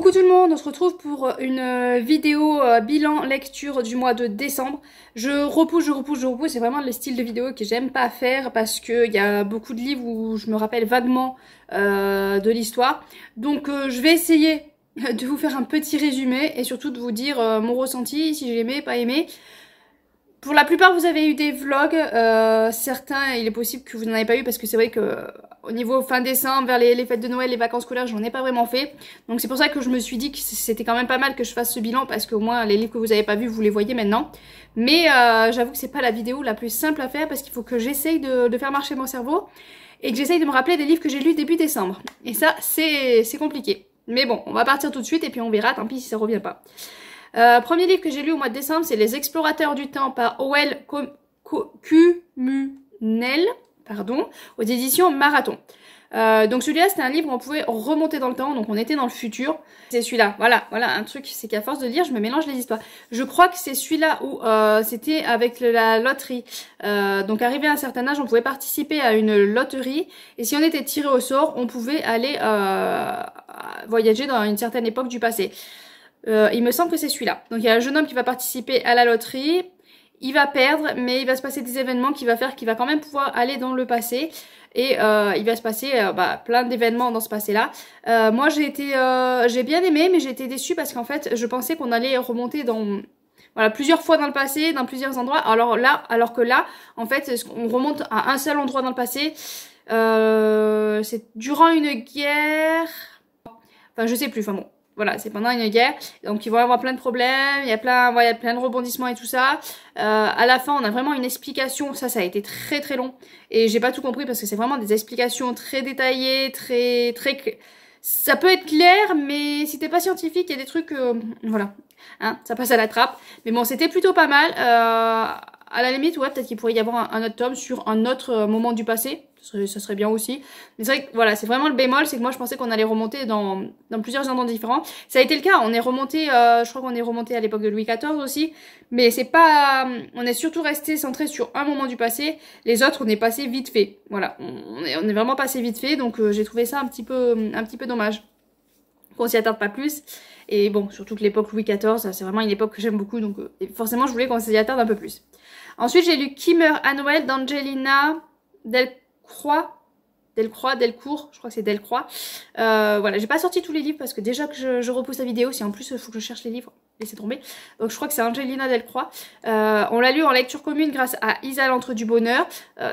Coucou tout le monde, on se retrouve pour une vidéo bilan lecture du mois de décembre. Je repousse, c'est vraiment le style de vidéo que j'aime pas faire parce qu'il y a beaucoup de livres où je me rappelle vaguement de l'histoire. Donc je vais essayer de vous faire un petit résumé et surtout de vous dire mon ressenti, si j'ai aimé, pas aimé. Pour la plupart vous avez eu des vlogs, certains il est possible que vous n'en avez pas eu parce que c'est vrai que au niveau fin décembre, vers les fêtes de Noël, les vacances scolaires, j'en ai pas vraiment fait. Donc c'est pour ça que je me suis dit que c'était quand même pas mal que je fasse ce bilan parce qu'au moins les livres que vous avez pas vus, vous les voyez maintenant. Mais j'avoue que c'est pas la vidéo la plus simple à faire parce qu'il faut que j'essaye de faire marcher mon cerveau et que j'essaye de me rappeler des livres que j'ai lus début décembre. Et ça, c'est compliqué. Mais bon, on va partir tout de suite et puis on verra, tant pis si ça revient pas. Premier livre que j'ai lu au mois de décembre, c'est Les Explorateurs du Temps par Howell Cumunel, pardon, aux éditions Marathon. Donc celui-là c'était un livre où on pouvait remonter dans le temps, donc on était dans le futur. C'est celui-là, voilà un truc, c'est qu'à force de lire, je me mélange les histoires. Je crois que c'est celui-là où c'était avec la loterie. Donc arrivé à un certain âge, on pouvait participer à une loterie, et si on était tiré au sort, on pouvait aller voyager dans une certaine époque du passé. Il me semble que c'est celui-là. Donc il y a un jeune homme qui va participer à la loterie. Il va perdre, mais il va se passer des événements qui va faire qu'il va quand même pouvoir aller dans le passé. Et il va se passer plein d'événements dans ce passé-là. Moi j'ai bien aimé, mais j'ai été déçue parce qu'en fait je pensais qu'on allait remonter dans plusieurs fois dans le passé, dans plusieurs endroits. Alors que là, en fait, on remonte à un seul endroit dans le passé. C'est durant une guerre. Enfin je sais plus, enfin bon. Voilà, c'est pendant une guerre, donc ils vont avoir plein de problèmes, il y a plein de rebondissements et tout ça. À la fin, on a vraiment une explication, ça a été très très long, et j'ai pas tout compris parce que c'est vraiment des explications très détaillées, très... Ça peut être clair, mais si t'es pas scientifique, il y a des trucs, voilà, hein, ça passe à la trappe. Mais bon, c'était plutôt pas mal. À la limite, ouais, peut-être qu'il pourrait y avoir un autre tome sur un autre moment du passé. Ça serait bien aussi. Mais c'est vrai que voilà, c'est vraiment le bémol, c'est que moi je pensais qu'on allait remonter dans plusieurs endroits différents. Ça a été le cas, on est remonté, je crois qu'on est remonté à l'époque de Louis XIV aussi. Mais c'est pas... on est surtout resté centré sur un moment du passé. Les autres, on est passé vite fait. Voilà, on est vraiment passé vite fait. Donc j'ai trouvé ça un petit peu dommage. Qu'on s'y attarde pas plus. Et bon, surtout que l'époque Louis XIV, c'est vraiment une époque que j'aime beaucoup. Donc forcément, je voulais qu'on s'y attarde un peu plus. Ensuite, j'ai lu Qui meurt à Noël d'Angelina Delcourt, je crois que c'est Delcourt. Voilà, j'ai pas sorti tous les livres parce que déjà que je repousse la vidéo, si en plus il faut que je cherche les livres, laissez tomber. Donc je crois que c'est Angelina Delcourt. On l'a lu en lecture commune grâce à Isa l'Antre du Bonheur.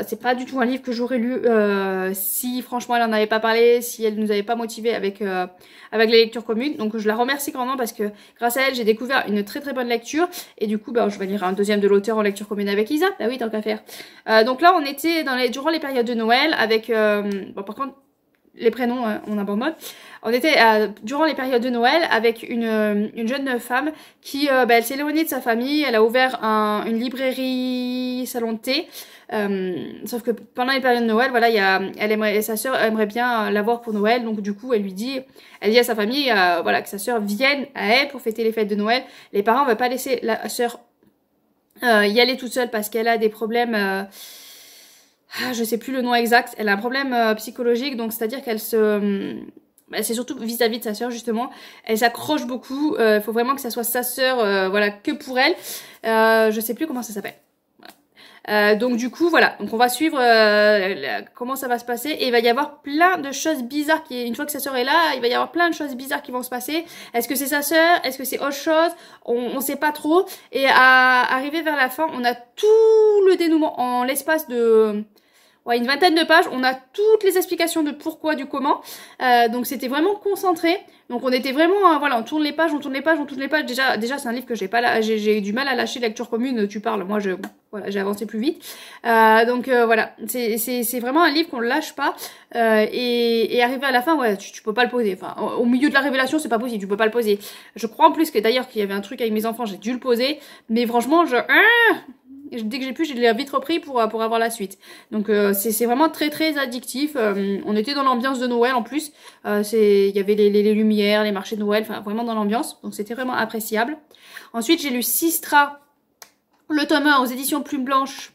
C'est pas du tout un livre que j'aurais lu si franchement elle en avait pas parlé, si elle nous avait pas motivé avec les lectures communes. Donc je la remercie grandement parce que grâce à elle j'ai découvert une très très bonne lecture. Et du coup je vais lire un deuxième de l'auteur en lecture commune avec Isa. Bah oui, tant qu'à faire. Donc là on était durant les périodes de Noël avec... bon par contre les prénoms on abandonne. On était durant les périodes de Noël avec une jeune femme qui elle s'est éloignée de sa famille. Elle a ouvert une librairie salon de thé. Sauf que pendant les périodes de Noël, voilà, sa sœur aimerait bien l'avoir pour Noël. Donc du coup elle dit à sa famille voilà, que sa sœur vienne à elle pour fêter les fêtes de Noël. Les parents ne veulent pas laisser la sœur y aller toute seule parce qu'elle a des problèmes... je sais plus le nom exact, elle a un problème psychologique, donc c'est-à-dire qu'elle c'est surtout vis-à-vis de sa sœur justement, elle s'accroche beaucoup, il faut vraiment que ça soit sa sœur, voilà, que pour elle, je sais plus comment ça s'appelle. Donc du coup voilà, donc on va suivre comment ça va se passer et il va y avoir plein de choses bizarres une fois que sa sœur est là, il va y avoir plein de choses bizarres qui vont se passer. Est-ce que c'est sa sœur? Est-ce que c'est autre chose? On sait pas trop. Et à arriver vers la fin, on a tout le dénouement en l'espace de... ouais, une vingtaine de pages, on a toutes les explications de pourquoi, du comment, donc c'était vraiment concentré, donc on était vraiment, voilà, on tourne les pages, déjà c'est un livre que j'ai eu du mal à lâcher, lecture commune, tu parles, moi voilà, j'ai avancé plus vite, donc voilà, c'est vraiment un livre qu'on ne lâche pas, et arrivé à la fin, ouais, tu peux pas le poser, enfin, au milieu de la révélation, c'est pas possible, tu peux pas le poser, je crois en plus que d'ailleurs qu'il y avait un truc avec mes enfants, j'ai dû le poser, mais franchement, dès que j'ai pu, je l'ai vite repris pour avoir la suite. Donc c'est vraiment très très addictif. On était dans l'ambiance de Noël en plus. Il y avait les lumières, les marchés de Noël, enfin vraiment dans l'ambiance. Donc c'était vraiment appréciable. Ensuite j'ai lu Sistra, le tome 1 aux éditions Plume Blanche.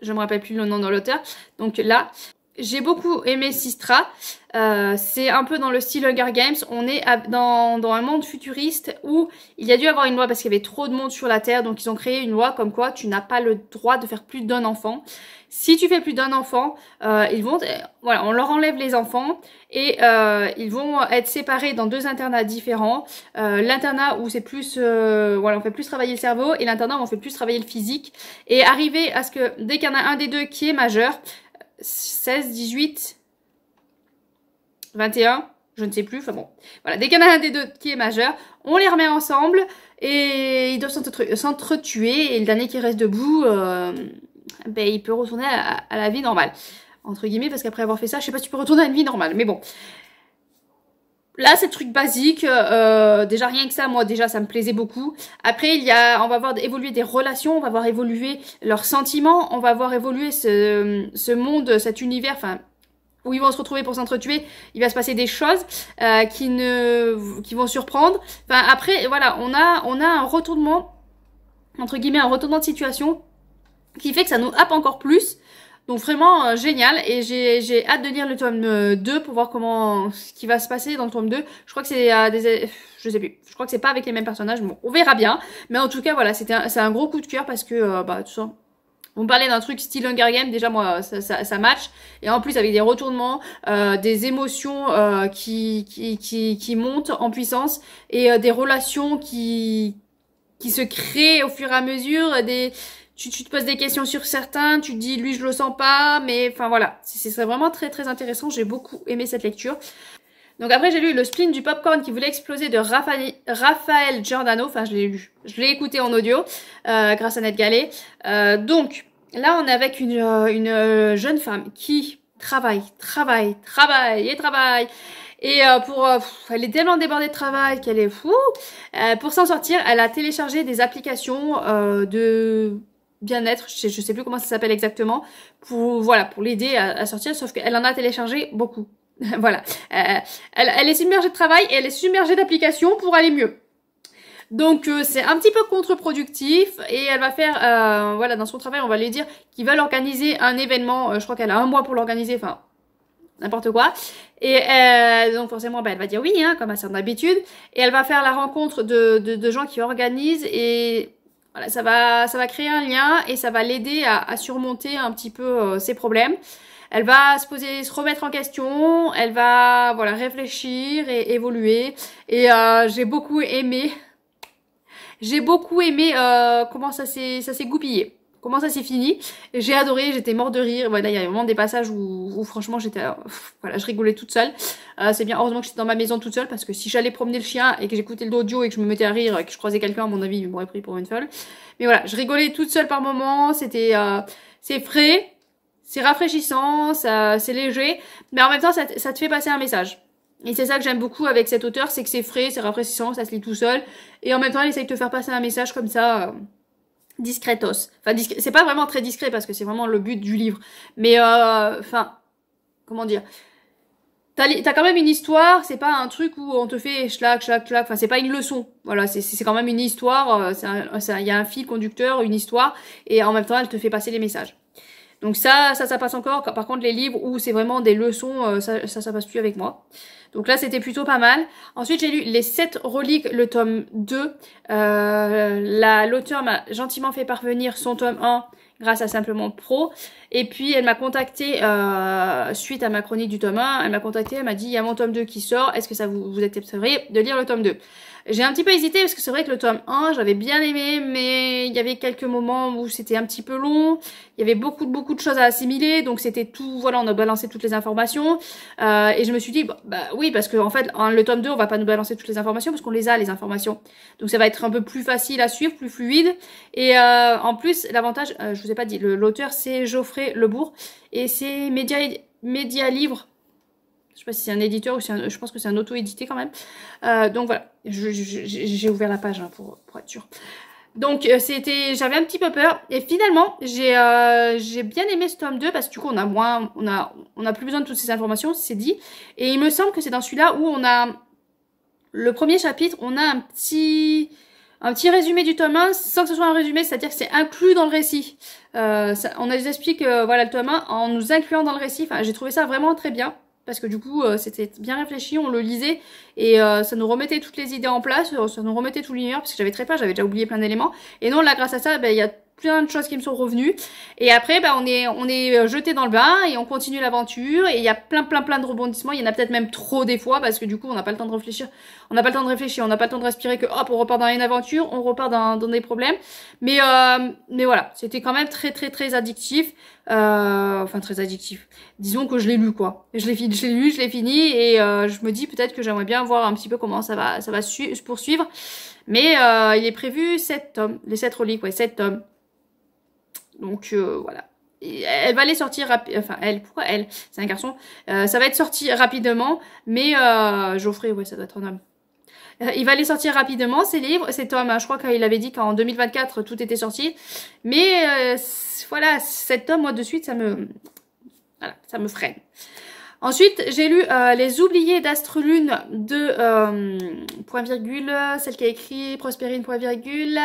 Je me rappelle plus le nom de l'auteur. Donc là, j'ai beaucoup aimé Sistra. C'est un peu dans le style Hunger Games. On est dans un monde futuriste où il y a dû avoir une loi parce qu'il y avait trop de monde sur la Terre. Donc ils ont créé une loi comme quoi tu n'as pas le droit de faire plus d'un enfant. Si tu fais plus d'un enfant, voilà, on leur enlève les enfants et ils vont être séparés dans 2 internats différents. L'internat où c'est plus, voilà, on fait plus travailler le cerveau et l'internat où on fait plus travailler le physique. Et arriver à ce que dès qu'il y en a un des deux qui est majeur, 16, 18, 21, je ne sais plus, enfin bon. Voilà, dès qu'il y en a un des deux qui est majeur, on les remet ensemble et ils doivent s'entretuer et le dernier qui reste debout, ben, il peut retourner à la vie normale. Entre guillemets, parce qu'après avoir fait ça, je sais pas si tu peux retourner à une vie normale, mais bon. Là, c'est le truc basique. Déjà, rien que ça, moi, déjà, ça me plaisait beaucoup. Après, on va voir évoluer des relations, on va voir évoluer leurs sentiments, on va voir évoluer ce monde, cet univers, enfin, où ils vont se retrouver pour s'entretuer. Il va se passer des choses qui vont surprendre. Enfin, après, voilà, on a un retournement, entre guillemets, un retournement de situation qui fait que ça nous happe encore plus. Donc vraiment génial et j'ai hâte de lire le tome 2 pour voir ce qui va se passer dans le tome 2. Je crois que c'est je sais plus. Je crois que c'est pas avec les mêmes personnages. Bon, on verra bien. Mais en tout cas voilà, c'est un gros coup de cœur parce que tout ça. On parlait d'un truc style Hunger Games, déjà moi ça match. Et en plus avec des retournements, des émotions qui montent en puissance et des relations qui se créent au fur et à mesure, tu te poses des questions sur certains, tu te dis lui je le sens pas, mais enfin voilà, c'est vraiment très très intéressant, j'ai beaucoup aimé cette lecture. Donc après j'ai lu Le Spleen du Popcorn qui voulait exploser de Raphaël Giordano, enfin je l'ai lu, je l'ai écouté en audio grâce à Ned Gallet. Donc là on est avec une jeune femme qui travaille. Et elle est tellement débordée de travail qu'elle est fou. Pour s'en sortir, elle a téléchargé des applications de bien-être, je sais plus comment ça s'appelle exactement, pour l'aider à sortir, sauf qu'elle en a téléchargé beaucoup. Voilà. Elle est submergée de travail et elle est submergée d'applications pour aller mieux. Donc c'est un petit peu contre-productif et elle va faire, voilà, dans son travail, on va lui dire qu'ils veulent organiser un événement, je crois qu'elle a 1 mois pour l'organiser, enfin n'importe quoi. Et donc forcément, elle va dire oui, hein, comme à son habitude. Et elle va faire la rencontre de gens qui organisent et voilà, ça va créer un lien et ça va l'aider à surmonter un petit peu ses problèmes. Elle va se remettre en question, elle va voilà réfléchir et évoluer. Et j'ai beaucoup aimé comment ça s'est goupillé. Comment ça s'est fini. J'ai adoré, j'étais mort de rire. Voilà, il y a vraiment des passages où franchement j'étais, voilà, je rigolais toute seule. C'est bien, heureusement que j'étais dans ma maison toute seule parce que si j'allais promener le chien et que j'écoutais l'audio et que je me mettais à rire et que je croisais quelqu'un, à mon avis, il m'aurait pris pour une folle. Mais voilà, je rigolais toute seule par moments. C'est frais, c'est rafraîchissant, c'est léger, mais en même temps ça te fait passer un message. Et c'est ça que j'aime beaucoup avec cet auteur, c'est que c'est frais, c'est rafraîchissant, ça se lit tout seul. Et en même temps, elle essaye de te faire passer un message comme ça. Discretos. Enfin, c'est pas vraiment très discret parce que c'est vraiment le but du livre. Mais, enfin, comment dire, t'as quand même une histoire, c'est pas un truc où on te fait schlac, enfin c'est pas une leçon. Voilà, c'est quand même une histoire, il y a un fil conducteur, une histoire, et en même temps elle te fait passer les messages. Donc ça passe encore. Par contre les livres où c'est vraiment des leçons, ça passe plus avec moi. Donc là c'était plutôt pas mal. Ensuite j'ai lu Les 7 reliques, le tome 2. L'auteur m'a gentiment fait parvenir son tome 1 grâce à Simplement Pro. Et puis elle m'a contacté suite à ma chronique du tome 1. Elle m'a contacté, elle m'a dit il y a mon tome 2 qui sort, est-ce que ça vous accepteriez de lire le tome 2? J'ai un petit peu hésité parce que c'est vrai que le tome 1 j'avais bien aimé, mais il y avait quelques moments où c'était un petit peu long, il y avait beaucoup de choses à assimiler, donc c'était tout, voilà, on a balancé toutes les informations, et je me suis dit, bah oui, parce que en fait, le tome 2, on va pas nous balancer toutes les informations parce qu'on les a, les informations, donc ça va être un peu plus facile à suivre, plus fluide, et en plus, l'avantage, je vous ai pas dit, l'auteur c'est Geoffrey Lebourg, et c'est Média Livre. Je sais pas si c'est un éditeur ou je pense que c'est un auto-édité quand même. Donc voilà, j'ai ouvert la page hein, pour être sûr. Donc j'avais un petit peu peur et finalement j'ai bien aimé ce tome 2 parce que du coup on a plus besoin de toutes ces informations, c'est dit. Et il me semble que c'est dans celui-là où on a le premier chapitre, on a un un petit résumé du tome 1, sans que ce soit un résumé, c'est-à-dire que c'est inclus dans le récit. On nous explique voilà, le tome 1 en nous incluant dans le récit. Enfin, j'ai trouvé ça vraiment très bien. Parce que du coup, c'était bien réfléchi, on le lisait et ça nous remettait toutes les idées en place, ça nous remettait tout l'univers parce que j'avais très peur, j'avais déjà oublié plein d'éléments. Et non, là, grâce à ça, il y a plein de choses qui me sont revenues. Et après, on est jeté dans le bain et on continue l'aventure. Et il y a plein de rebondissements. Il y en a peut-être même trop des fois parce que du coup, on n'a pas le temps de réfléchir. On n'a pas le temps de réfléchir, on n'a pas le temps de respirer que hop, on repart dans une aventure, on repart dans des problèmes. Mais voilà, c'était quand même très addictif. Enfin, très addictif. Disons que je l'ai lu, quoi. Je l'ai lu, je l'ai fini et je me dis peut-être que j'aimerais bien voir un petit peu comment ça va se poursuivre. Mais il est prévu 7 tomes, les 7 reliques, ouais, 7 tomes. Donc voilà. Et elle va aller sortir enfin pourquoi elle? C'est un garçon. Ça va être sorti rapidement, mais Geoffrey, ouais, ça doit être un homme. Il va aller sortir rapidement ces livres, ces tomes. Hein, je crois qu'il avait dit qu'en 2024 tout était sorti. Mais voilà, 7 tomes, moi de suite, ça me freine. Ensuite, j'ai lu Les Oubliés d'Astrelune de point virgule, celle qui a écrit Prospérine point virgule.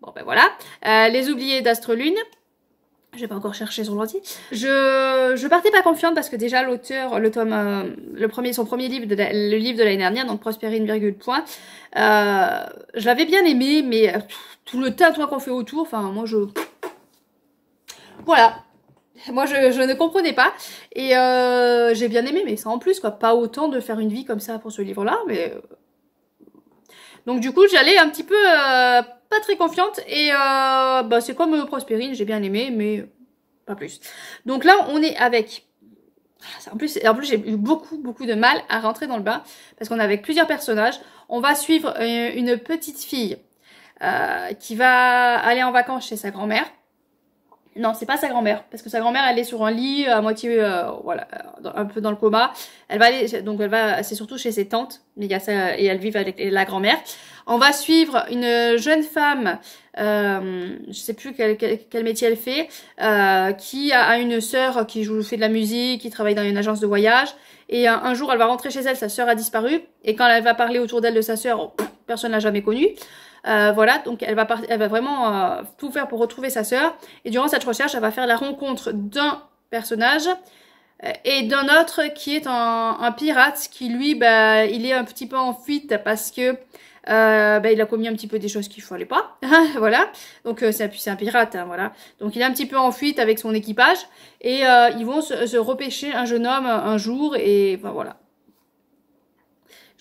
Bon ben voilà, Les Oubliés d'Astrelune. Je vais pas encore chercher sur l'ordi. Je partais pas confiante parce que déjà l'auteur, le tome, son premier livre, le livre de l'année dernière, donc Prospérine virgule point, je l'avais bien aimé, mais tout le tintouin qu'on fait autour, enfin moi voilà. Moi je ne comprenais pas et j'ai bien aimé, mais ça en plus quoi, pas autant de faire une vie comme ça pour ce livre-là, mais donc du coup j'allais un petit peu pas très confiante et c'est comme Prospérine, j'ai bien aimé mais pas plus. Donc là on est avec, en plus j'ai eu beaucoup de mal à rentrer dans le bain parce qu'on est avec plusieurs personnages. On va suivre une petite fille qui va aller en vacances chez sa grand-mère. Non, c'est pas sa grand-mère, parce que sa grand-mère, elle est sur un lit à moitié, voilà, un peu dans le coma. Elle va aller, donc c'est surtout chez ses tantes, mais il y a ça, et elle vit avec la grand-mère. On va suivre une jeune femme, je sais plus quel métier elle fait, qui a une sœur qui fait de la musique, qui travaille dans une agence de voyage. Et un jour, elle va rentrer chez elle, sa sœur a disparu, et quand elle va parler autour d'elle de sa sœur, personne l'a jamais connue. Voilà, donc elle va vraiment tout faire pour retrouver sa sœur. Et durant cette recherche, elle va faire la rencontre d'un personnage et d'un autre qui est un pirate qui lui, il est un petit peu en fuite parce que il a commis un petit peu des choses qu'il fallait pas. Voilà, donc c'est un pirate, hein, voilà. Donc il est un petit peu en fuite avec son équipage et ils vont se repêcher un jeune homme un jour et voilà.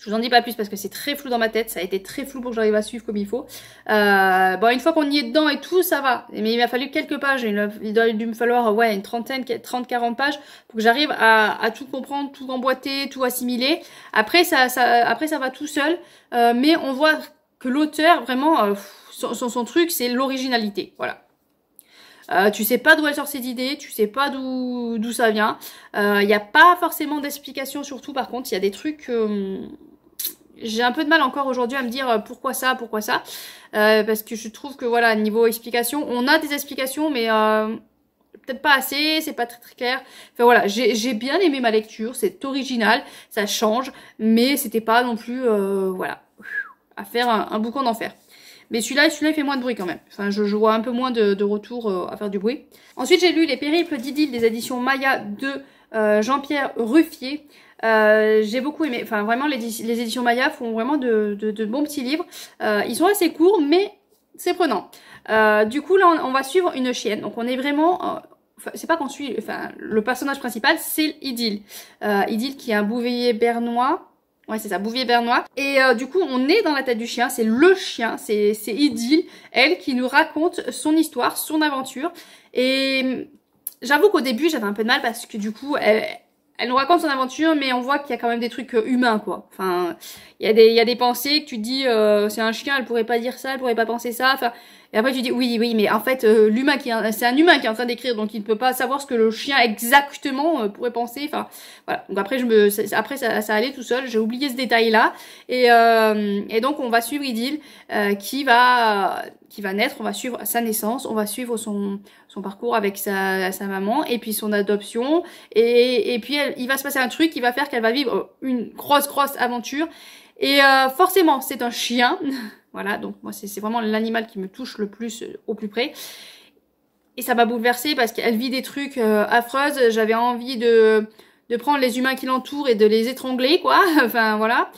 Je vous en dis pas plus parce que c'est très flou dans ma tête. Ça a été très flou pour que j'arrive à suivre comme il faut. Une fois qu'on y est dedans et tout, ça va. Mais il m'a fallu quelques pages. Il doit dû me falloir une trentaine, 30-40 pages pour que j'arrive à tout comprendre, tout emboîter, tout assimiler. Après, ça va tout seul. Mais on voit que l'auteur, vraiment, son truc, c'est l'originalité. Voilà. Tu sais pas d'où elle sort ses idées, tu sais pas d'où ça vient. Il n'y a pas forcément d'explication sur tout. Par contre, il y a des trucs... j'ai un peu de mal encore aujourd'hui à me dire pourquoi ça, parce que je trouve que voilà, niveau explication, on a des explications, mais peut-être pas assez, c'est pas très clair. Enfin voilà, j'ai bien aimé ma lecture, c'est original, ça change, mais c'était pas non plus, voilà, à faire un boucan d'enfer. Mais celui-là, il fait moins de bruit quand même. Enfin, je vois un peu moins de retour à faire du bruit. Ensuite, j'ai lu Les Périples d'Idylle des éditions Maya de Jean-Pierre Ruffier. J'ai beaucoup aimé. Enfin, vraiment, les éditions Maya font vraiment de bons petits livres. Ils sont assez courts, mais c'est prenant. Du coup, là, on va suivre une chienne. Donc, on est vraiment... c'est pas qu'on suit... Enfin, le personnage principal, c'est Idylle. Idylle qui est un bouvier bernois. Ouais, c'est ça, bouvier bernois. Et du coup, on est dans la tête du chien, c'est le chien, c'est Idylle, elle, qui nous raconte son histoire, son aventure. Et j'avoue qu'au début, j'avais un peu de mal parce que du coup, elle nous raconte son aventure, mais on voit qu'il y a quand même des trucs humains, quoi. Enfin, il y a des pensées que tu te dis, c'est un chien, elle pourrait pas dire ça, elle pourrait pas penser ça, enfin... Et après tu dis oui, mais en fait c'est un humain qui est en train d'écrire, donc il ne peut pas savoir ce que le chien exactement pourrait penser. Enfin voilà. Donc après ça allait tout seul. J'ai oublié ce détail là et donc on va suivre Idylle qui va naître. On va suivre sa naissance, on va suivre son parcours avec sa maman et puis son adoption et puis il va se passer un truc qui va faire qu'elle va vivre une grosse aventure. Et forcément, c'est un chien. Voilà, donc moi, c'est vraiment l'animal qui me touche le plus, au plus près. Et ça m'a bouleversée parce qu'elle vit des trucs affreuses. J'avais envie de prendre les humains qui l'entourent et de les étrangler, quoi. Enfin, voilà.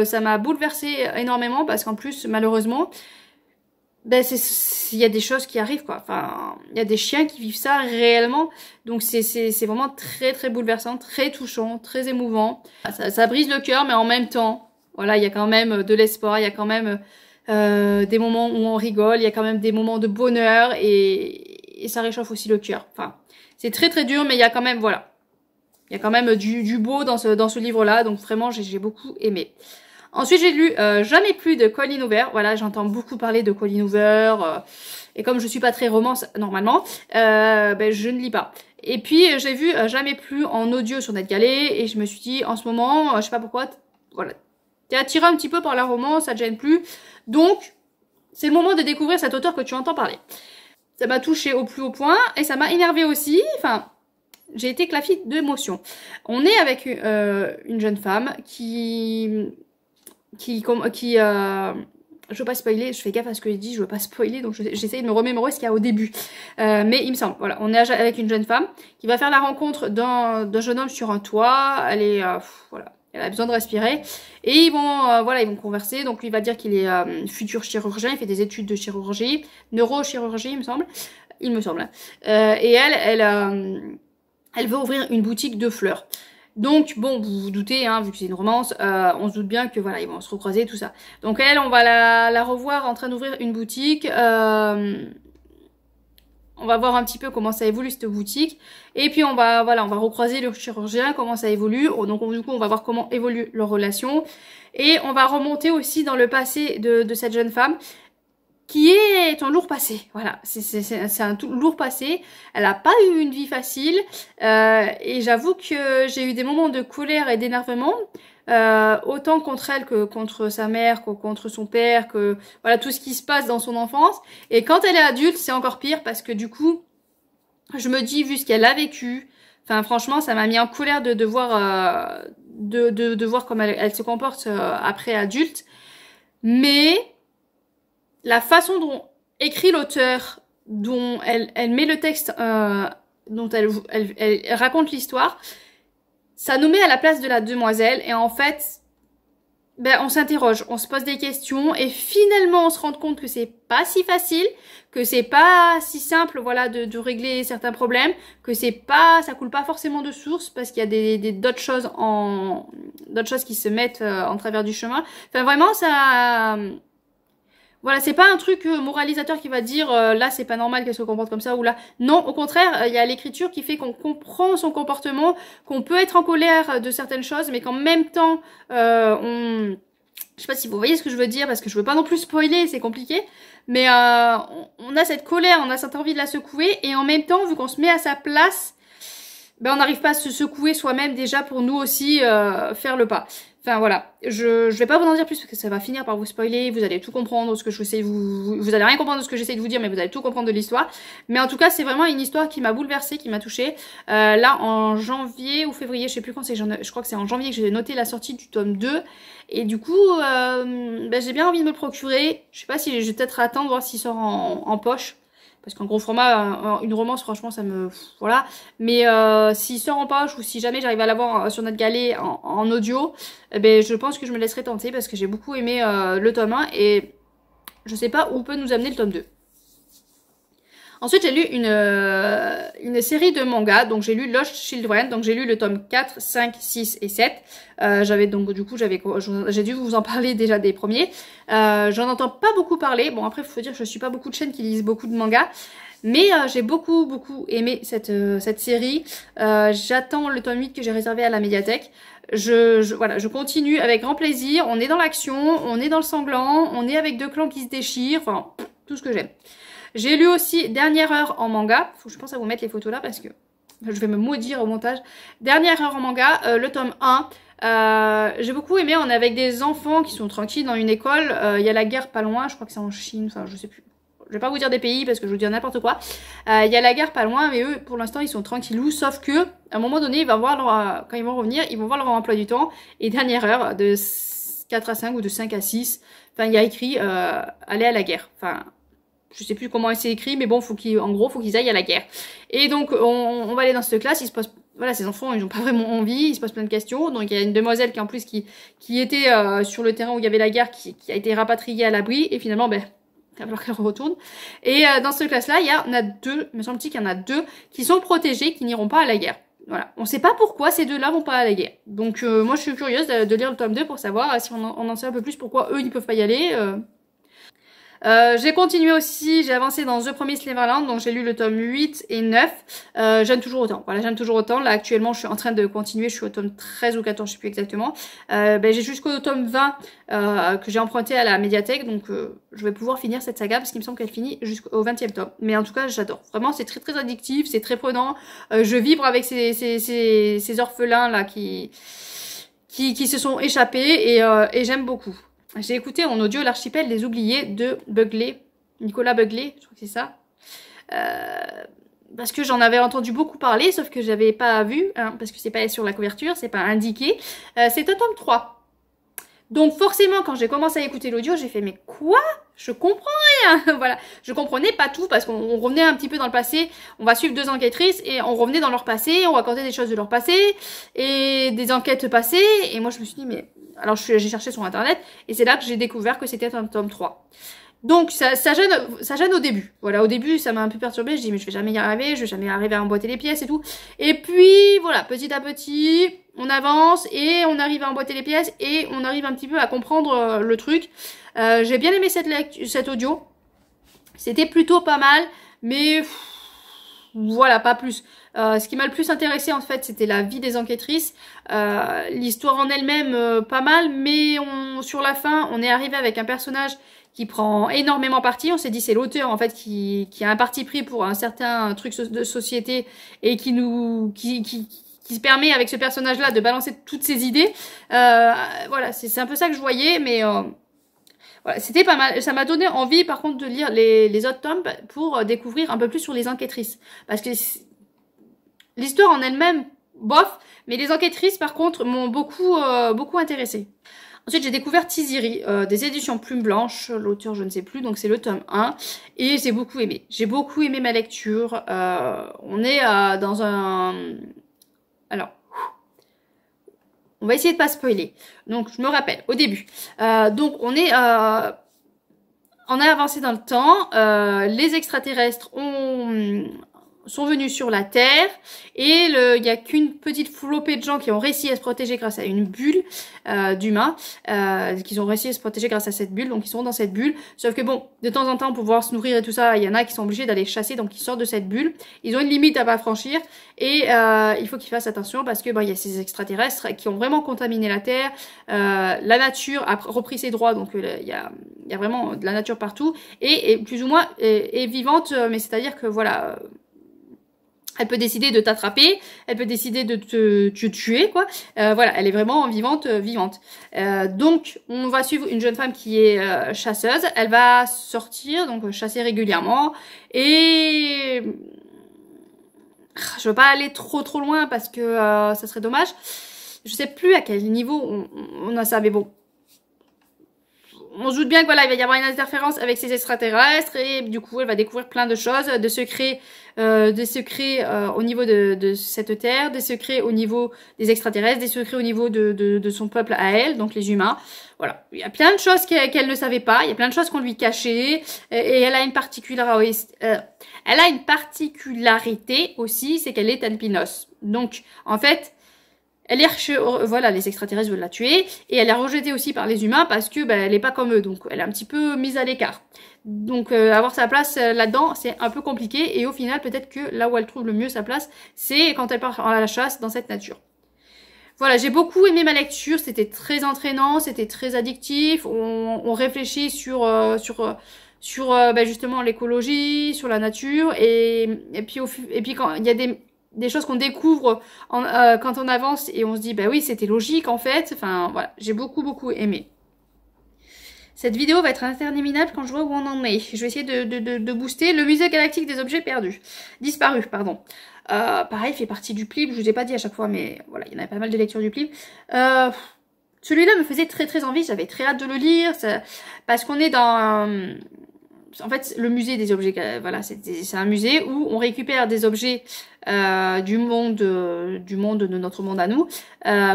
Ça m'a bouleversée énormément parce qu'en plus, malheureusement, ben il y a des choses qui arrivent, quoi. Enfin, il y a des chiens qui vivent ça réellement. Donc c'est vraiment très très bouleversant, très touchant, très émouvant. Ça brise le cœur, mais en même temps, voilà, il y a quand même de l'espoir, il y a quand même des moments où on rigole, il y a quand même des moments de bonheur et ça réchauffe aussi le cœur. Enfin, c'est très très dur, mais il y a quand même, voilà. Il y a quand même du beau dans ce livre-là, donc vraiment j'ai beaucoup aimé. Ensuite j'ai lu Jamais plus de Colleen Hoover. Voilà, j'entends beaucoup parler de Colleen Hoover, et comme je suis pas très romance normalement, ben je ne lis pas. Et puis j'ai vu Jamais plus en audio sur NetGalley, et je me suis dit en ce moment, je sais pas pourquoi, voilà, t'es attiré un petit peu par la romance, ça te gêne plus, donc c'est le moment de découvrir cet auteur que tu entends parler. Ça m'a touchée au plus haut point, et ça m'a énervée aussi, enfin... J'ai été clafie d'émotions. On est avec une jeune femme qui je veux pas spoiler, je fais gaffe à ce que je dis, je veux pas spoiler, donc j'essaye de me remémorer ce qu'il y a au début. Mais il me semble, voilà, on est avec une jeune femme qui va faire la rencontre d'un jeune homme sur un toit. Elle est, voilà, elle a besoin de respirer. Et ils vont, voilà, ils vont converser. Donc lui va dire qu'il est futur chirurgien, il fait des études de chirurgie, neurochirurgie, il me semble. Et elle veut ouvrir une boutique de fleurs. Donc, bon, vous vous doutez, hein, vu que c'est une romance, on se doute bien que voilà, ils vont se recroiser, tout ça. Donc elle, on va la revoir en train d'ouvrir une boutique. On va voir un petit peu comment ça évolue cette boutique. Et puis on va recroiser le chirurgien, comment ça évolue. Donc du coup, on va voir comment évolue leur relation. Et on va remonter aussi dans le passé de cette jeune femme, qui est un lourd passé, voilà, c'est un tout lourd passé. Elle n'a pas eu une vie facile, et j'avoue que j'ai eu des moments de colère et d'énervement, autant contre elle que contre sa mère, que contre son père, que voilà tout ce qui se passe dans son enfance. Et quand elle est adulte, c'est encore pire parce que du coup, je me dis, vu ce qu'elle a vécu, enfin franchement, ça m'a mis en colère de voir comment elle se comporte après adulte, mais la façon dont écrit l'auteur, dont elle met le texte, dont elle raconte l'histoire, ça nous met à la place de la demoiselle. Et en fait, ben, on s'interroge, on se pose des questions et finalement on se rend compte que c'est pas si facile, que c'est pas si simple, voilà, de régler certains problèmes, que ça coule pas forcément de source parce qu'il y a d'autres choses qui se mettent en travers du chemin. Enfin vraiment ça... Voilà, c'est pas un truc moralisateur qui va dire là c'est pas normal qu'elle se comporte comme ça ou là. Non, au contraire, il y a l'écriture qui fait qu'on comprend son comportement, qu'on peut être en colère de certaines choses, mais qu'en même temps, je sais pas si vous voyez ce que je veux dire parce que je veux pas non plus spoiler, c'est compliqué. Mais on a cette colère, on a cette envie de la secouer et en même temps, vu qu'on se met à sa place, ben on n'arrive pas à se secouer soi-même déjà pour nous aussi faire le pas. Enfin voilà, je vais pas vous en dire plus parce que ça va finir par vous spoiler, vous allez tout comprendre, vous allez rien comprendre de ce que j'essaie de vous dire, mais vous allez tout comprendre de l'histoire. Mais en tout cas, c'est vraiment une histoire qui m'a bouleversée, qui m'a touchée. Là, en janvier ou février, je sais plus quand c'est, je crois que c'est en janvier que j'ai noté la sortie du tome 2. Et du coup, ben, j'ai bien envie de me le procurer. Je sais pas si je vais peut-être attendre, voir s'il sort en poche. Parce qu'en gros format, une romance, franchement, ça me... Voilà. Mais s'il sort en poche ou si jamais j'arrive à l'avoir sur NetGalley en audio, eh ben, je pense que je me laisserai tenter parce que j'ai beaucoup aimé le tome 1 et je sais pas où peut nous amener le tome 2. Ensuite, j'ai lu une série de mangas. Donc, j'ai lu Lost Children. Donc, j'ai lu le tome 4, 5, 6 et 7. J'ai dû vous en parler déjà des premiers. J'en entends pas beaucoup parler. Bon, après, il faut dire que je suis pas beaucoup de chaînes qui lisent beaucoup de mangas. Mais j'ai beaucoup aimé cette série. J'attends le tome 8 que j'ai réservé à la médiathèque. Voilà, je continue avec grand plaisir. On est dans l'action, on est dans le sanglant, on est avec deux clans qui se déchirent. Enfin, tout ce que j'aime. J'ai lu aussi Dernière heure en manga. Faut que je pense à vous mettre les photos là parce que je vais me maudire au montage. Dernière heure en manga, le tome 1. J'ai beaucoup aimé, on est avec des enfants qui sont tranquilles dans une école. Il y a la guerre pas loin, je crois que c'est en Chine, enfin je sais plus. Je vais pas vous dire des pays parce que je vous dire n'importe quoi. Il y a la guerre pas loin, mais eux, pour l'instant, ils sont tranquillous. Sauf que, à un moment donné, quand ils vont revenir, ils vont voir leur emploi du temps. Et dernière heure, de 4 à 5 ou de 5 à 6. Enfin, il y a écrit aller à la guerre. Enfin, je sais plus comment c'est écrit, mais bon, en gros, faut qu'ils aillent à la guerre. Et donc, on va aller dans cette classe, il se passe... Voilà, ces enfants, ils n'ont pas vraiment envie, il se passe plein de questions. Donc, il y a une demoiselle qui, en plus, qui était sur le terrain où il y avait la guerre, qui a été rapatriée à l'abri, et finalement, ben, il va falloir qu'elle retourne. Et dans cette classe-là, il y en a deux, me semble-t-il qu'il y en a deux, qui sont protégés, qui n'iront pas à la guerre. Voilà. On sait pas pourquoi ces deux-là vont pas à la guerre. Donc, moi, je suis curieuse de lire le tome 2 pour savoir si on en sait un peu plus pourquoi eux, ils peuvent pas y aller. J'ai continué aussi, j'ai avancé dans The Promised Neverland, donc j'ai lu le tome 8 et 9. J'aime toujours autant. Voilà, j'aime toujours autant. Là, actuellement, je suis en train de continuer, je suis au tome 13 ou 14, je sais plus exactement. J'ai jusqu'au tome 20 que j'ai emprunté à la médiathèque, donc je vais pouvoir finir cette saga parce qu'il me semble qu'elle finit jusqu'au 20e tome. Mais en tout cas, j'adore. Vraiment, c'est très très addictif, c'est très prenant. Je vibre avec ces orphelins là qui se sont échappés et j'aime beaucoup. J'ai écouté en audio L'Archipel des Oubliés de Buglé, Nicolas Buglé, je crois que c'est ça. Parce que j'en avais entendu beaucoup parler, sauf que j'avais pas vu, hein, parce que c'est pas sur la couverture, c'est pas indiqué. C'est un tome 3. Donc forcément, quand j'ai commencé à écouter l'audio, j'ai fait mais quoi? Je comprends rien. Voilà, je comprenais pas tout parce qu'on revenait un petit peu dans le passé. On va suivre deux enquêtrices et on revenait dans leur passé, on racontait des choses de leur passé et des enquêtes passées. Et moi je me suis dit mais alors j'ai cherché sur internet et c'est là que j'ai découvert que c'était un tome 3. Donc ça gêne au début. Voilà, au début ça m'a un peu perturbée, je dis mais je vais jamais y arriver, je vais jamais arriver à emboîter les pièces et tout. Et puis voilà, petit à petit, on avance et on arrive à emboîter les pièces et on arrive un petit peu à comprendre le truc. J'ai bien aimé cette audio. C'était plutôt pas mal, mais voilà, pas plus. Ce qui m'a le plus intéressé en fait, c'était la vie des enquêtrices. L'histoire en elle-même, pas mal, mais sur la fin, on est arrivé avec un personnage qui prend énormément parti. On s'est dit c'est l'auteur en fait qui a un parti pris pour un certain truc de société et qui se permet avec ce personnage-là de balancer toutes ses idées. Voilà, c'est un peu ça que je voyais, mais voilà, c'était pas mal. Ça m'a donné envie par contre de lire les autres tomes pour découvrir un peu plus sur les enquêtrices. Parce que l'histoire en elle-même, bof, mais les enquêtrices par contre m'ont beaucoup intéressée. Ensuite, j'ai découvert Tiziri, des éditions Plume Blanche, l'auteur je ne sais plus, donc c'est le tome 1, et j'ai beaucoup aimé. J'ai beaucoup aimé ma lecture. On est dans un... Alors, on va essayer de pas spoiler. Donc, je me rappelle, au début. Donc, on a avancé dans le temps, les extraterrestres sont venus sur la Terre et il y a qu'une petite flopée de gens qui ont réussi à se protéger grâce à une bulle d'humains, qui ont réussi à se protéger grâce à cette bulle, donc ils sont dans cette bulle. Sauf que bon, de temps en temps pour pouvoir se nourrir et tout ça, il y en a qui sont obligés d'aller chasser, donc ils sortent de cette bulle. Ils ont une limite à pas franchir et il faut qu'ils fassent attention parce que il y a ces extraterrestres qui ont vraiment contaminé la Terre. La nature a repris ses droits, donc il y a vraiment de la nature partout et plus ou moins est vivante, mais c'est-à-dire que voilà. Elle peut décider de t'attraper, elle peut décider de te tuer, quoi. Voilà, elle est vraiment vivante. Donc, on va suivre une jeune femme qui est chasseuse. Elle va sortir, donc chasser régulièrement. Et je veux pas aller trop loin parce que ça serait dommage. Je sais plus à quel niveau on a ça, mais bon. On se doute bien que voilà, il va y avoir une interférence avec ces extraterrestres et du coup, elle va découvrir plein de choses, de secrets au niveau de cette terre, des secrets au niveau des extraterrestres, des secrets au niveau de son peuple à elle, donc les humains. Voilà, il y a plein de choses qu'elle ne savait pas, il y a plein de choses qu'on lui cachait et elle a une particularité aussi, c'est qu'elle est albinos. Donc, en fait, elle est voilà, les extraterrestres veulent la tuer et elle est rejetée aussi par les humains parce que elle est pas comme eux, donc elle est un petit peu mise à l'écart. Donc avoir sa place là-dedans, c'est un peu compliqué et au final peut-être que là où elle trouve le mieux sa place, c'est quand elle part à la chasse dans cette nature. Voilà, j'ai beaucoup aimé ma lecture, c'était très entraînant, c'était très addictif, on réfléchit sur justement l'écologie, sur la nature et puis quand il y a des choses qu'on découvre quand on avance et on se dit bah oui c'était logique en fait, enfin voilà, j'ai beaucoup aimé. Cette vidéo va être interminable quand je vois où on en est. Je vais essayer de booster le musée galactique des objets perdus. Disparus, pardon. Pareil, fait partie du PLIB, je vous ai pas dit à chaque fois mais voilà, il y en a pas mal de lectures du PLIB. Celui-là me faisait très envie, j'avais très hâte de le lire, parce qu'on est dans... en fait, le musée des objets, voilà, c'est un musée où on récupère des objets du monde de notre monde à nous,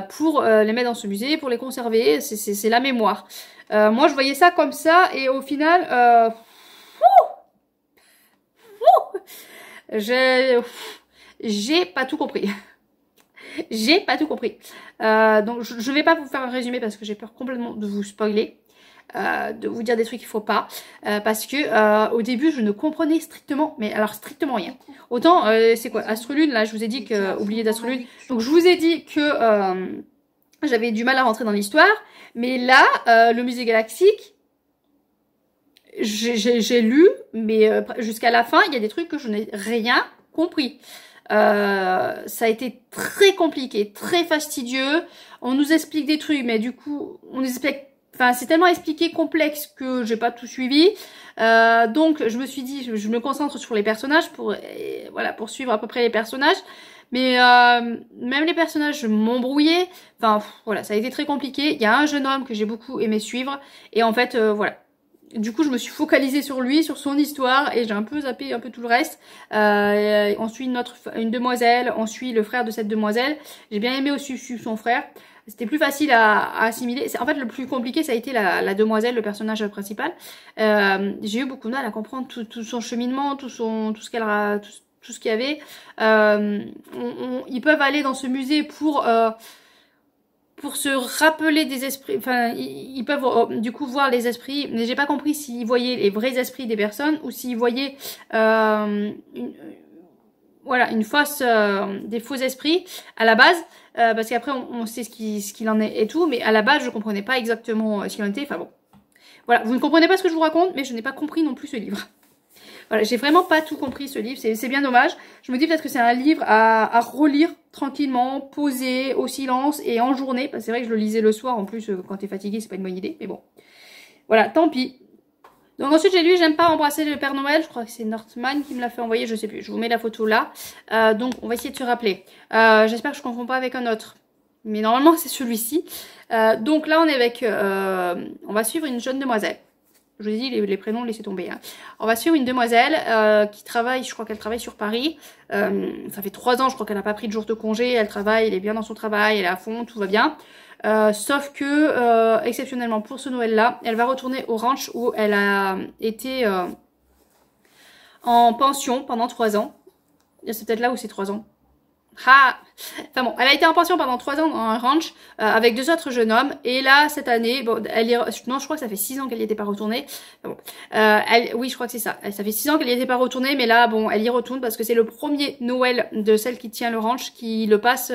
pour les mettre dans ce musée, pour les conserver, c'est la mémoire. Moi, je voyais ça comme ça, et au final... j'ai pas tout compris. J'ai pas tout compris. Donc je vais pas vous faire un résumé parce que j'ai peur complètement de vous spoiler, de vous dire des trucs qu'il faut pas, parce que au début je ne comprenais strictement, mais alors strictement rien. Autant c'est quoi Astrolune, là je vous ai dit que oubliez d'Astrolune. Donc je vous ai dit que j'avais du mal à rentrer dans l'histoire, mais là le musée galactique, j'ai lu, mais jusqu'à la fin il y a des trucs que je n'ai rien compris. Ça a été très compliqué, très fastidieux. On nous explique des trucs, mais du coup, on nous explique... Enfin, c'est tellement expliqué, complexe, que j'ai pas tout suivi. Donc, je me suis dit, je me concentre sur les personnages pour, voilà, pour suivre à peu près les personnages. Mais même les personnages m'ont brouillé. Enfin, voilà, ça a été très compliqué. Il y a un jeune homme que j'ai beaucoup aimé suivre. Et en fait, voilà. Du coup, je me suis focalisée sur lui, sur son histoire, et j'ai un peu zappé un peu tout le reste. On suit une demoiselle, on suit le frère de cette demoiselle. J'ai bien aimé aussi suivre son frère. C'était plus facile à assimiler. En fait, le plus compliqué, ça a été la demoiselle, le personnage principal. J'ai eu beaucoup de mal à comprendre tout son cheminement, tout ce qu'elle a, tout ce qu'il y avait. Ils peuvent aller dans ce musée pour se rappeler des esprits, enfin, ils peuvent du coup voir les esprits, mais j'ai pas compris s'ils voyaient les vrais esprits des personnes ou s'ils voyaient voilà, des faux esprits à la base, parce qu'après on sait ce qu'il en est et tout, mais à la base je comprenais pas exactement ce qu'il en était, enfin bon. Voilà, vous ne comprenez pas ce que je vous raconte, mais je n'ai pas compris non plus ce livre. Voilà, j'ai vraiment pas tout compris ce livre, c'est bien dommage. Je me dis peut-être que c'est un livre à relire tranquillement, posé, au silence et en journée. Parce que c'est vrai que je le lisais le soir, en plus quand t'es fatigué c'est pas une bonne idée, mais bon. Voilà, tant pis. Donc ensuite j'ai lu J'aime pas embrasser le Père Noël, je crois que c'est Northman qui me l'a fait envoyer, je sais plus, je vous mets la photo là. Donc on va essayer de se rappeler. J'espère que je ne confonds pas avec un autre. Mais normalement c'est celui-ci. Donc là on est avec, on va suivre une jeune demoiselle. Je vous ai dit les prénoms, laissez tomber. Hein. On va suivre une demoiselle qui travaille, je crois qu'elle travaille sur Paris. Ça fait 3 ans, je crois qu'elle n'a pas pris de jour de congé. Elle travaille, elle est bien dans son travail, elle est à fond, tout va bien. Sauf que, exceptionnellement pour ce Noël-là, elle va retourner au ranch où elle a été en pension pendant 3 ans. C'est peut-être là où c'est 3 ans. Ah, enfin bon, elle a été en pension pendant 3 ans dans un ranch avec 2 autres jeunes hommes. Et là, cette année, bon, non, je crois que ça fait 6 ans qu'elle n'y était pas retournée. Enfin bon, oui, je crois que c'est ça. Ça fait 6 ans qu'elle n'y était pas retournée, mais là, bon, elle y retourne parce que c'est le premier Noël de celle qui tient le ranch qui le passe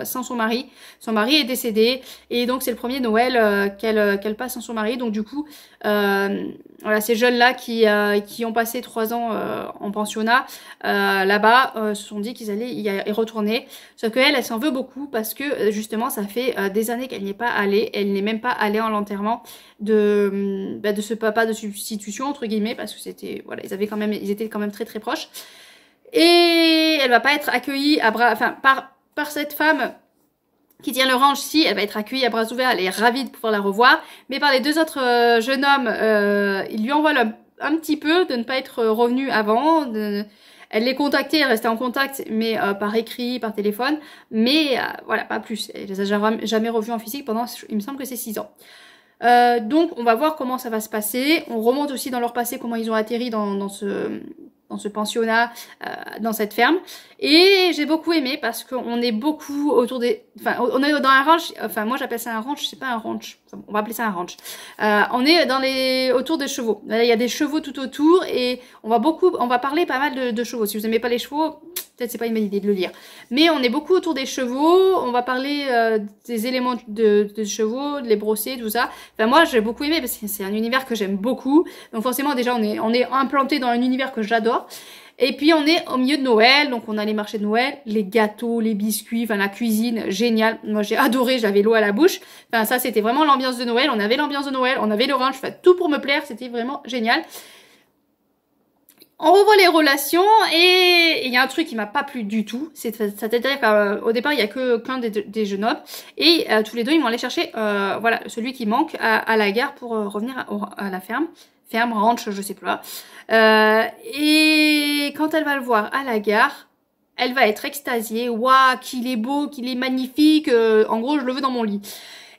sans son mari. Son mari est décédé et donc c'est le premier Noël qu'elle passe sans son mari. Donc du coup, voilà, ces jeunes-là qui ont passé 3 ans en pensionnat là-bas se sont dit qu'ils allaient y retourner. Sauf qu'elle, elle s'en veut beaucoup parce que justement ça fait des années qu'elle n'y est pas allée. Elle n'est même pas allée en l'enterrement de ce papa de substitution entre guillemets parce que c'était voilà, ils étaient quand même très très proches. Et elle va pas être accueillie à bras, enfin par cette femme qui tient le ranch. Si, elle va être accueillie à bras ouverts, elle est ravie de pouvoir la revoir. Mais par les 2 autres jeunes hommes, ils lui en veulent un petit peu de ne pas être revenus avant. Elle les contactait, elle restait en contact, mais par écrit, par téléphone. Mais voilà, pas plus. Elle les a jamais revus en physique pendant, il me semble que c'est 6 ans. Donc on va voir comment ça va se passer. On remonte aussi dans leur passé comment ils ont atterri dans ce pensionnat, dans cette ferme. Et j'ai beaucoup aimé parce qu'on est beaucoup autour des... Enfin, on est dans un ranch, enfin moi j'appelle ça un ranch, c'est pas un ranch, enfin, on va appeler ça un ranch. On est autour des chevaux. Là, il y a des chevaux tout autour et on va parler pas mal de chevaux. Si vous aimez pas les chevaux, peut-être c'est pas une bonne idée de le lire. Mais on est beaucoup autour des chevaux, on va parler des éléments de chevaux, de les brosser, tout ça. Enfin moi j'ai beaucoup aimé parce que c'est un univers que j'aime beaucoup. Donc forcément déjà on est implanté dans un univers que j'adore. Et puis on est au milieu de Noël, donc on a les marchés de Noël, les gâteaux, les biscuits, enfin la cuisine, génial. Moi j'ai adoré, j'avais l'eau à la bouche. Enfin ça c'était vraiment l'ambiance de Noël, on avait l'ambiance de Noël, on avait le ranch, enfin tout pour me plaire, c'était vraiment génial. On revoit les relations et il y a un truc qui m'a pas plu du tout. C'est-à-dire qu'au départ, il y a qu'un des jeunes hommes et tous les deux, ils vont aller chercher voilà, celui qui manque à la gare pour revenir à la ferme. Ferme, ranch, je sais plus là. Et quand elle va le voir à la gare, elle va être extasiée. Waouh, qu'il est beau, qu'il est magnifique. En gros, je le veux dans mon lit.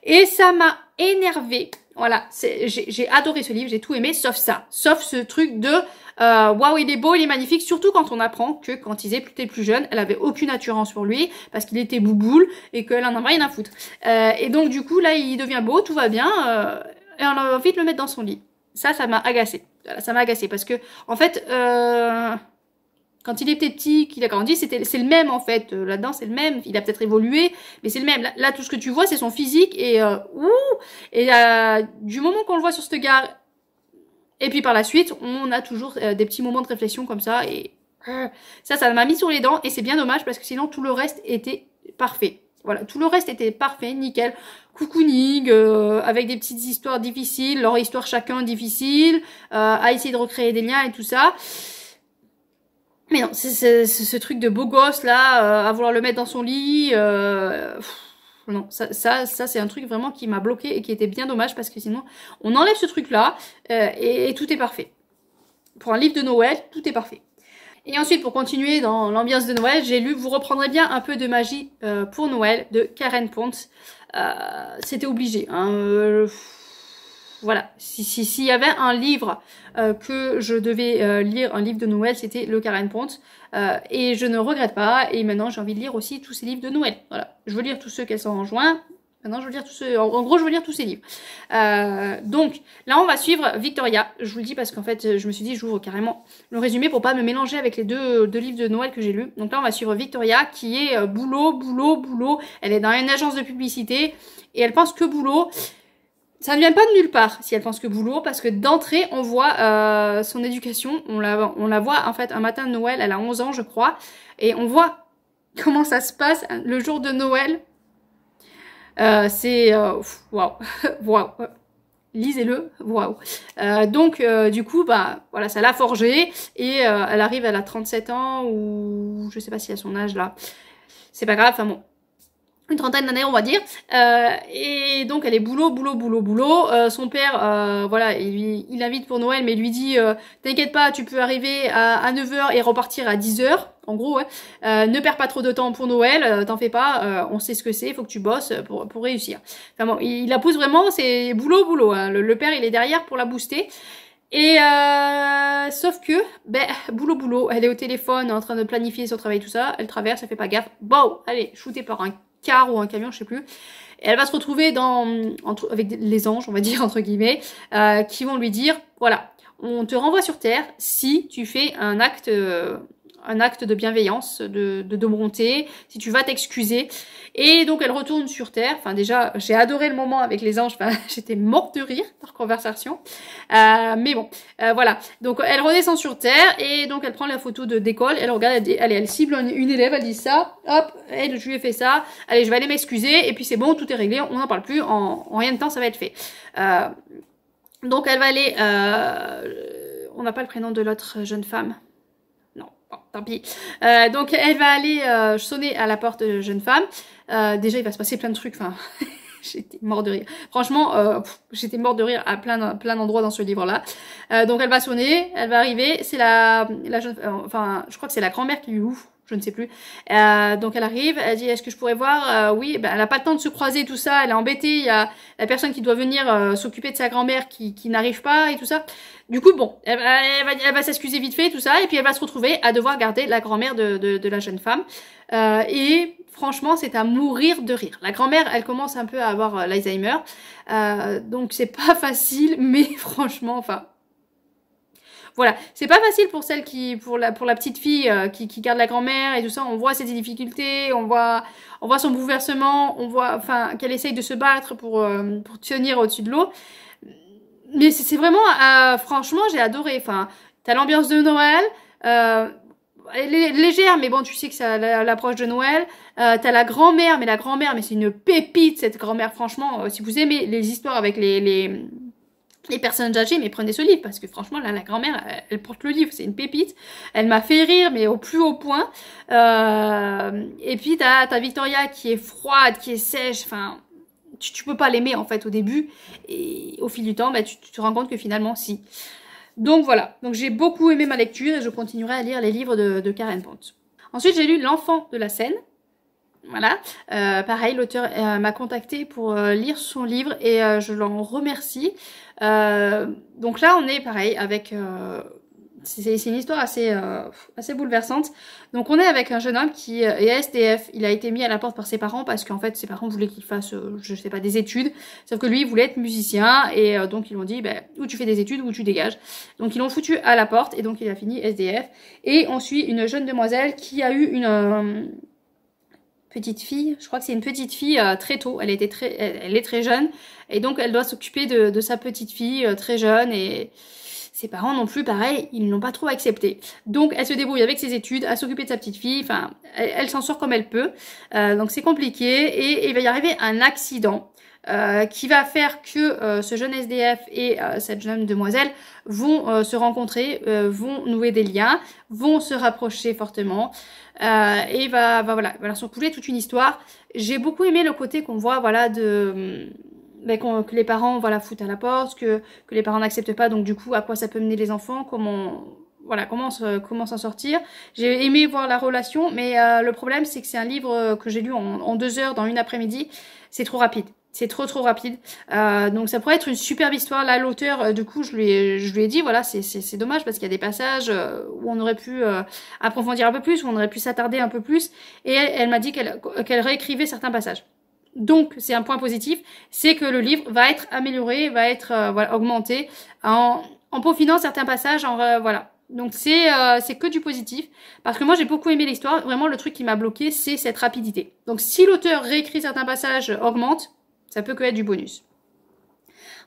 Et ça m'a énervée. Voilà, j'ai adoré ce livre, j'ai tout aimé, sauf ça. Sauf ce truc de waouh, il est beau, il est magnifique. Surtout quand on apprend que quand ils étaient plus jeunes, elle avait aucune attirance pour lui parce qu'il était bouboule et qu'elle en a rien à foutre. Et donc du coup, là, il devient beau, tout va bien. Et on a envie de le mettre dans son lit. Ça m'a agacée. Ça m'a agacée parce que, en fait, quand il était petit, qu'il a grandi, c'est le même en fait. Là-dedans, c'est le même. Il a peut-être évolué, mais c'est le même. Là, tout ce que tu vois, c'est son physique et du moment qu'on le voit sur cette gare, et puis par la suite, on a toujours des petits moments de réflexion comme ça et ça m'a mis sur les dents et c'est bien dommage parce que sinon tout le reste était parfait. Voilà, tout le reste était parfait, nickel. Cocooning, avec des petites histoires difficiles, leur histoire chacun difficile, à essayer de recréer des liens et tout ça. Mais non, c'est ce truc de beau gosse là, à vouloir le mettre dans son lit. Non, ça c'est un truc vraiment qui m'a bloqué et qui était bien dommage parce que sinon on enlève ce truc là et tout est parfait. Pour un livre de Noël, tout est parfait. Et ensuite, pour continuer dans l'ambiance de Noël, j'ai lu Vous reprendrez bien un peu de magie pour Noël de Karen Ponce. C'était obligé. Hein, voilà, s'il y avait un livre que je devais lire, un livre de Noël, c'était le Karen Ponce. Et je ne regrette pas. Et maintenant, j'ai envie de lire aussi tous ces livres de Noël. Voilà, je veux lire tous ceux qu'elle sort en juin. Maintenant, je veux lire tous ceux... En gros, je veux lire tous ces livres. Donc, là, on va suivre Victoria. Je vous le dis parce qu'en fait, je me suis dit, j'ouvre carrément le résumé pour pas me mélanger avec les deux livres de Noël que j'ai lus. Donc là, on va suivre Victoria qui est boulot, boulot, boulot. Elle est dans une agence de publicité et elle pense que boulot. Ça ne vient pas de nulle part si elle pense que boulot parce que d'entrée, on voit son éducation. On la voit, en fait, un matin de Noël. Elle a 11 ans, je crois. Et on voit comment ça se passe le jour de Noël. C'est waouh, waouh. Lisez-le, waouh. Donc du coup, bah voilà, ça l'a forgée et elle arrive, elle a 37 ans ou je sais pas si à son âge là. C'est pas grave, enfin bon. Une trentaine d'années on va dire, et donc elle est boulot, boulot, boulot, boulot. Son père, voilà, il l'invite pour Noël, mais il lui dit t'inquiète pas, tu peux arriver à 9 h et repartir à 10 h. En gros, ouais. Ne perds pas trop de temps pour Noël, t'en fais pas, on sait ce que c'est, il faut que tu bosses pour réussir. Enfin bon, il la pousse vraiment, c'est boulot, boulot. Hein. Le père, il est derrière pour la booster. Et sauf que, ben, boulot, boulot, elle est au téléphone en train de planifier son travail, tout ça, elle traverse, elle fait pas gaffe. Bon, allez, shootée par un car ou un camion, je sais plus. Et elle va se retrouver avec les anges, on va dire, entre guillemets, qui vont lui dire, voilà, on te renvoie sur Terre si tu fais un acte de bienveillance, de bonté, si tu vas t'excuser. Et donc elle retourne sur Terre. Enfin déjà, j'ai adoré le moment avec les anges. Enfin, j'étais morte de rire par conversation. Mais bon, voilà. Donc elle redescend sur Terre et donc elle prend la photo d'école. Elle regarde, elle dit, allez, elle cible une élève, elle dit ça. Hop, et je lui ai fait ça. Allez, je vais aller m'excuser. Et puis c'est bon, tout est réglé. On n'en parle plus. En rien de temps, ça va être fait. Donc elle va aller... on n'a pas le prénom de l'autre jeune femme. Bon, tant pis. Donc elle va aller sonner à la porte de jeune femme. Déjà il va se passer plein de trucs. Enfin, j'étais mort de rire. Franchement, j'étais mort de rire à plein d'endroits dans ce livre-là. Donc elle va sonner, elle va arriver. C'est la jeune, enfin, je crois que c'est la grand-mère qui lui ouvre. Je ne sais plus. Donc elle arrive, elle dit est-ce que je pourrais voir oui, ben, elle n'a pas le temps de se croiser tout ça, elle est embêtée, il y a la personne qui doit venir s'occuper de sa grand-mère qui n'arrive pas et tout ça. Du coup bon, elle va s'excuser vite fait tout ça et puis elle va se retrouver à devoir garder la grand-mère de la jeune femme. Et franchement c'est à mourir de rire. La grand-mère elle commence un peu à avoir l'Alzheimer, donc c'est pas facile mais franchement enfin... Voilà, c'est pas facile pour celle pour la petite fille qui garde la grand-mère et tout ça. On voit ses difficultés, on voit son bouleversement, on voit, enfin, qu'elle essaye de se battre pour tenir au-dessus de l'eau. Mais c'est vraiment, franchement, j'ai adoré. Enfin, t'as l'ambiance de Noël, elle est légère, mais bon, tu sais que c'est l'approche de Noël. T'as la grand-mère, mais c'est une pépite cette grand-mère. Franchement, si vous aimez les histoires avec les les personnes âgées, mais prenez ce livre, parce que franchement, là, la grand-mère, elle porte le livre, c'est une pépite. Elle m'a fait rire, mais au plus haut point. Et puis, t'as Victoria qui est froide, qui est sèche, enfin, tu peux pas l'aimer, en fait, au début. Et au fil du temps, bah, tu te rends compte que finalement, si. Donc, voilà. Donc, j'ai beaucoup aimé ma lecture et je continuerai à lire les livres de Karen Pont. Ensuite, j'ai lu L'Enfant de la Seine. Voilà, pareil, l'auteur m'a contacté pour lire son livre et je l'en remercie. Donc là, on est pareil avec... c'est une histoire assez bouleversante. Donc on est avec un jeune homme qui est SDF. Il a été mis à la porte par ses parents parce qu'en fait ses parents voulaient qu'il fasse, je sais pas, des études. Sauf que lui, il voulait être musicien et donc ils lui ont dit, bah, ou tu fais des études ou tu dégages. Donc ils l'ont foutu à la porte et donc il a fini SDF. Et on suit une jeune demoiselle qui a eu une... petite fille, je crois que c'est une petite fille très tôt, elle est très jeune et donc elle doit s'occuper de sa petite fille très jeune et ses parents non plus pareil, ils n'ont pas trop accepté. Donc elle se débrouille avec ses études, à s'occuper de sa petite fille, enfin elle s'en sort comme elle peut, donc c'est compliqué et il va y arriver un accident qui va faire que ce jeune SDF et cette jeune demoiselle vont se rencontrer, vont nouer des liens, vont se rapprocher fortement et voilà, se couler toute une histoire. J'ai beaucoup aimé le côté qu'on voit, voilà, que les parents, voilà, foutent à la porte, que les parents n'acceptent pas, donc du coup, à quoi ça peut mener les enfants, comment s'en sortir. J'ai aimé voir la relation, mais le problème, c'est que c'est un livre que j'ai lu en 2 heures, dans une après-midi. C'est trop rapide. C'est trop rapide. Donc ça pourrait être une superbe histoire. Là, l'auteur, du coup, je lui ai dit, voilà, c'est dommage parce qu'il y a des passages où on aurait pu approfondir un peu plus, où on aurait pu s'attarder un peu plus. Et elle m'a dit qu'elle réécrivait certains passages. Donc, c'est un point positif, c'est que le livre va être amélioré, va être voilà, augmenté en peaufinant certains passages. Voilà. Donc c'est que du positif, parce que moi j'ai beaucoup aimé l'histoire. Vraiment, le truc qui m'a bloqué, c'est cette rapidité. Donc si l'auteur réécrit certains passages, augmente, ça peut que être du bonus.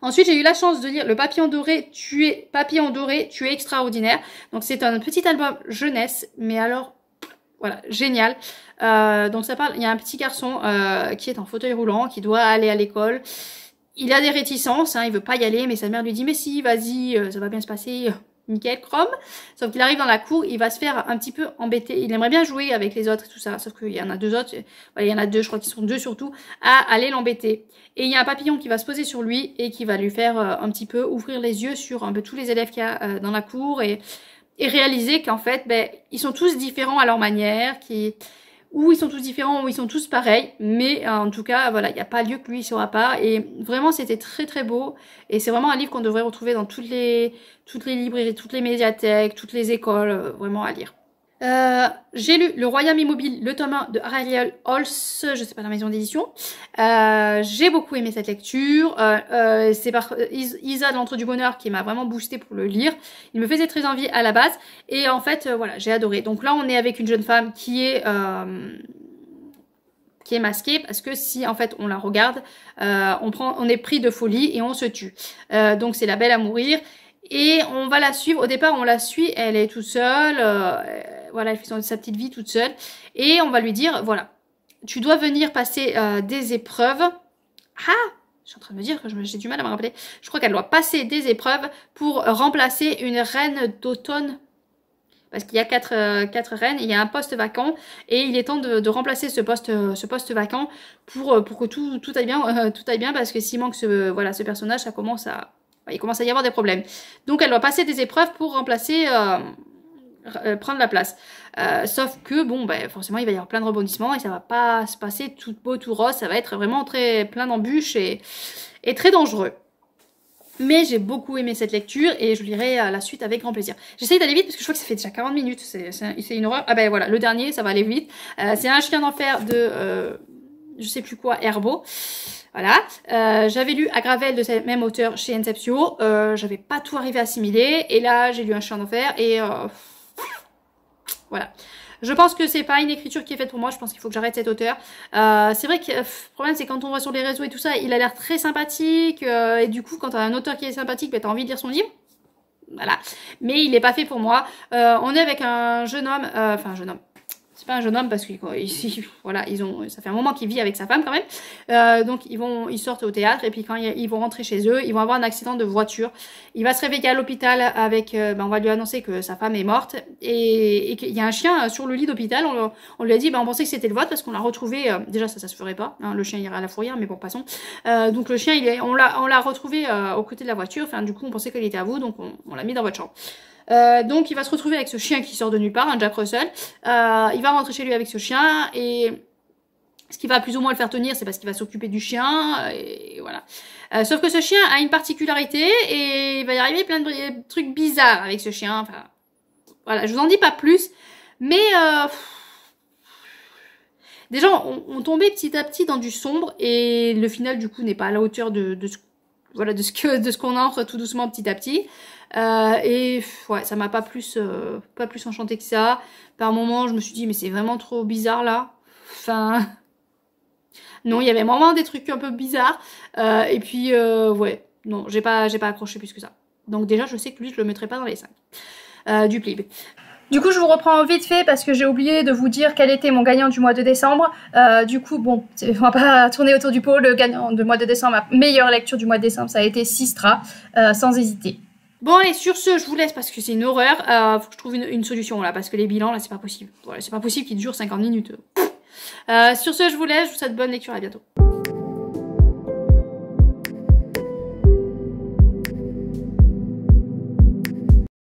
Ensuite, j'ai eu la chance de lire Le Papillon Doré, tu es extraordinaire. Donc c'est un petit album jeunesse, mais alors voilà, génial. Donc ça parle, il y a un petit garçon qui est en fauteuil roulant, qui doit aller à l'école. Il a des réticences, hein, il veut pas y aller, mais sa mère lui dit mais si, vas-y, ça va bien se passer. Nickel, chrome. Sauf qu'il arrive dans la cour, il va se faire un petit peu embêter. Il aimerait bien jouer avec les autres et tout ça. Sauf qu'il y en a 2 autres, il y en a 2, je crois qu'ils sont 2 surtout, à aller l'embêter. Et il y a un papillon qui va se poser sur lui et qui va lui faire un petit peu ouvrir les yeux sur un peu tous les élèves qu'il y a dans la cour et réaliser qu'en fait, ben, ils sont tous différents à leur manière, ou ils sont tous différents, ou ils sont tous pareils, mais en tout cas, voilà, il n'y a pas lieu que lui il soit à part, et vraiment c'était très beau, et c'est vraiment un livre qu'on devrait retrouver dans toutes les librairies, toutes les médiathèques, toutes les écoles, vraiment à lire. J'ai lu Le Royaume Immobile, le tome 1 de Ariel Holz, je sais pas la maison d'édition. J'ai beaucoup aimé cette lecture. C'est par Isa de l'Entre du Bonheur qui m'a vraiment boosté pour le lire. Il me faisait très envie à la base. Et en fait, voilà, j'ai adoré. Donc là, on est avec une jeune femme qui est masquée parce que si en fait on la regarde, on est pris de folie et on se tue. Donc c'est La Belle à mourir. Et on va la suivre, au départ on la suit, elle est toute seule, voilà, elle fait sa petite vie toute seule. Et on va lui dire, voilà, tu dois venir passer des épreuves. Ah, je suis en train de me dire que j'ai du mal à me rappeler. Je crois qu'elle doit passer des épreuves pour remplacer une reine d'automne. Parce qu'il y a 4 reines, il y a un poste vacant et il est temps de remplacer ce poste vacant pour que tout aille bien, parce que s'il manque ce personnage, il commence à y avoir des problèmes. Donc elle doit passer des épreuves pour remplacer, prendre la place. Sauf que bon, ben, forcément il va y avoir plein de rebondissements et ça va pas se passer tout beau, tout rose. Ça va être vraiment plein d'embûches et très dangereux. Mais j'ai beaucoup aimé cette lecture et je lirai la suite avec grand plaisir. J'essaye d'aller vite parce que je crois que ça fait déjà 40 minutes. C'est une horreur. Ah ben voilà, le dernier, ça va aller vite. C'est Un chien d'enfer de... je sais plus quoi, Herbeau. Voilà. J'avais lu Agravel de cette même auteur chez Inceptio. J'avais pas tout arrivé à assimiler. Et là, j'ai lu Un chien d'enfer et... voilà. Je pense que c'est pas une écriture qui est faite pour moi. Je pense qu'il faut que j'arrête cet auteur. C'est vrai que le problème, c'est quand on voit sur les réseaux et tout ça, il a l'air très sympathique. Et du coup, quand t'as un auteur qui est sympathique, bah, t'as envie de lire son livre. Voilà. Mais il est pas fait pour moi. On est avec un jeune homme... enfin, un jeune homme. c'est pas un jeune homme parce que voilà, ça fait un moment qu'il vit avec sa femme quand même. Donc ils sortent au théâtre et puis quand ils vont rentrer chez eux, ils vont avoir un accident de voiture. Il va se réveiller à l'hôpital avec, on va lui annoncer que sa femme est morte et qu'il y a un chien sur le lit d'hôpital. On lui a dit, on pensait que c'était le vôtre parce qu'on l'a retrouvé. Déjà ça se ferait pas, hein, le chien irait à la fourrière, mais bon passons. Donc le chien, on l'a retrouvé aux côtés de la voiture. Enfin du coup on pensait qu'il était à vous, donc on l'a mis dans votre chambre. Donc il va se retrouver avec ce chien qui sort de nulle part, un Jack Russell. Il va rentrer chez lui avec ce chien et ce qui va plus ou moins le faire tenir, c'est parce qu'il va s'occuper du chien et voilà. Sauf que ce chien a une particularité et il va y arriver plein de trucs bizarres avec ce chien. Enfin, voilà, je vous en dis pas plus, mais déjà on tombait petit à petit dans du sombre et le final du coup n'est pas à la hauteur de ce qu'on entre tout doucement petit à petit. Et ouais, ça m'a pas plus enchanté que ça. Par moments, je me suis dit mais c'est vraiment trop bizarre là. Enfin, non, il y avait vraiment des trucs un peu bizarres. Et puis ouais, non, j'ai pas accroché plus que ça. Donc déjà, je sais que lui, je le mettrai pas dans les 5 du Plib. Du coup, je vous reprends vite fait parce que j'ai oublié de vous dire quel était mon gagnant du mois de décembre. Du coup, bon, on va pas tourner autour du pot. Le gagnant du mois de décembre, ma meilleure lecture du mois de décembre, ça a été Sistra, sans hésiter. Bon allez, sur ce, je vous laisse parce que c'est une horreur. Faut que je trouve une solution là, parce que les bilans là, c'est pas possible. Voilà, c'est pas possible qu'ils durent 50 minutes. Sur ce, je vous laisse, je vous souhaite bonne lecture, à bientôt.